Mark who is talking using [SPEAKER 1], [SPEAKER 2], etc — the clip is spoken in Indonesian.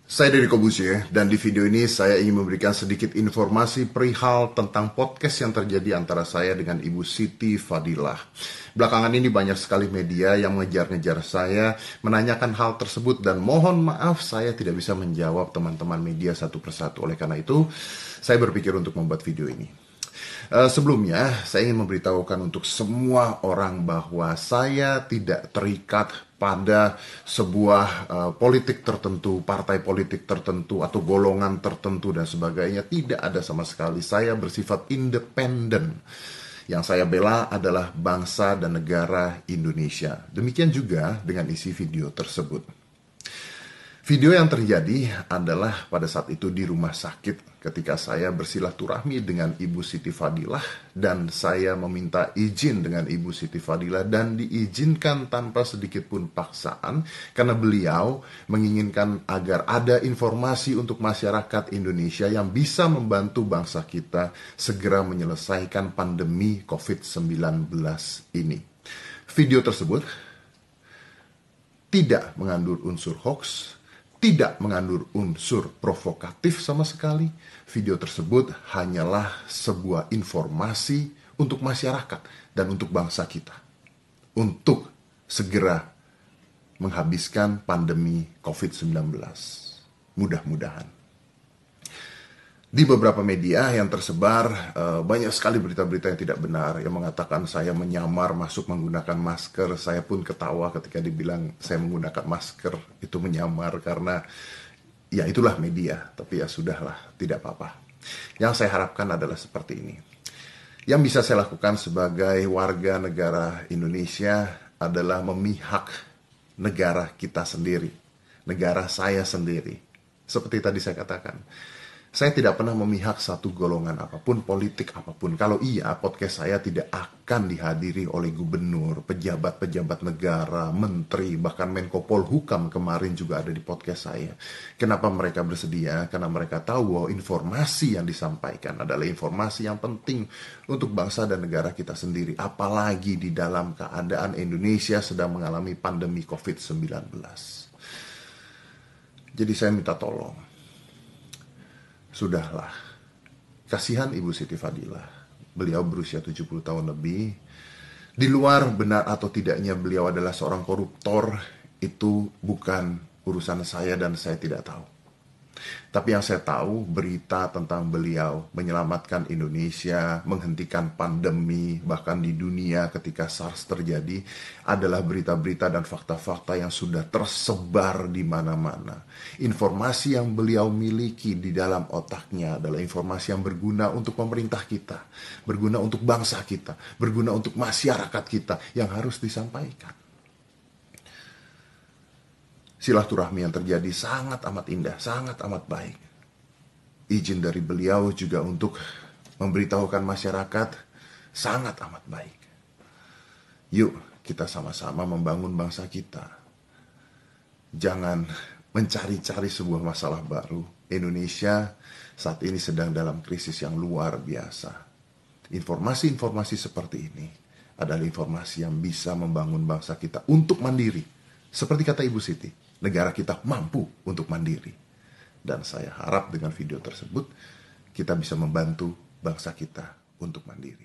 [SPEAKER 1] Saya Deddy Kobusye, dan di video ini saya ingin memberikan sedikit informasi perihal tentang podcast yang terjadi antara saya dengan Ibu Siti Fadilah. Belakangan ini banyak sekali media yang mengejar-ngejar saya, menanyakan hal tersebut, dan mohon maaf saya tidak bisa menjawab teman-teman media satu persatu. Oleh karena itu, saya berpikir untuk membuat video ini. Sebelumnya, saya ingin memberitahukan untuk semua orang bahwa saya tidak terikat pada sebuah politik tertentu, partai politik tertentu, atau golongan tertentu dan sebagainya. Tidak ada sama sekali. Saya bersifat independen. Yang saya bela adalah bangsa dan negara Indonesia. Demikian juga dengan isi video tersebut. Video yang terjadi adalah pada saat itu di rumah sakit ketika saya bersilaturahmi dengan Ibu Siti Fadilah dan saya meminta izin dengan Ibu Siti Fadilah dan diizinkan tanpa sedikit pun paksaan karena beliau menginginkan agar ada informasi untuk masyarakat Indonesia yang bisa membantu bangsa kita segera menyelesaikan pandemi COVID-19 ini. Video tersebut tidak mengandung unsur hoax, tidak mengandung unsur provokatif sama sekali. Video tersebut hanyalah sebuah informasi untuk masyarakat dan untuk bangsa kita. Untuk segera menghabiskan pandemi COVID-19. Mudah-mudahan. Di beberapa media yang tersebar, banyak sekali berita-berita yang tidak benar yang mengatakan saya menyamar masuk menggunakan masker. Saya pun ketawa ketika dibilang saya menggunakan masker. Itu menyamar karena ya itulah media. Tapi ya sudahlah, tidak apa-apa. Yang saya harapkan adalah seperti ini. Yang bisa saya lakukan sebagai warga negara Indonesia adalah memihak negara kita sendiri. Negara saya sendiri. Seperti tadi saya katakan. Saya tidak pernah memihak satu golongan apapun, politik apapun. Kalau iya, podcast saya tidak akan dihadiri oleh gubernur, pejabat-pejabat negara, menteri, bahkan Menko Polhukam kemarin juga ada di podcast saya. Kenapa mereka bersedia? Karena mereka tahu bahwa informasi yang disampaikan adalah informasi yang penting untuk bangsa dan negara kita sendiri. Apalagi di dalam keadaan Indonesia sedang mengalami pandemi COVID-19. Jadi saya minta tolong. Sudahlah, kasihan Ibu Siti Fadilah. Beliau berusia 70 tahun lebih. Di luar benar atau tidaknya beliau adalah seorang koruptor, itu bukan urusan saya dan saya tidak tahu. Tapi yang saya tahu, berita tentang beliau menyelamatkan Indonesia, menghentikan pandemi, bahkan di dunia ketika SARS terjadi, adalah berita-berita dan fakta-fakta yang sudah tersebar di mana-mana. Informasi yang beliau miliki di dalam otaknya adalah informasi yang berguna untuk pemerintah kita, berguna untuk bangsa kita, berguna untuk masyarakat kita yang harus disampaikan. Silaturahmi yang terjadi sangat amat indah, sangat amat baik. Izin dari beliau juga untuk memberitahukan masyarakat sangat amat baik. Yuk kita sama-sama membangun bangsa kita. Jangan mencari-cari sebuah masalah baru. Indonesia saat ini sedang dalam krisis yang luar biasa. Informasi-informasi seperti ini adalah informasi yang bisa membangun bangsa kita untuk mandiri. Seperti kata Ibu Siti, negara kita mampu untuk mandiri. Dan saya harap dengan video tersebut kita bisa membantu bangsa kita untuk mandiri.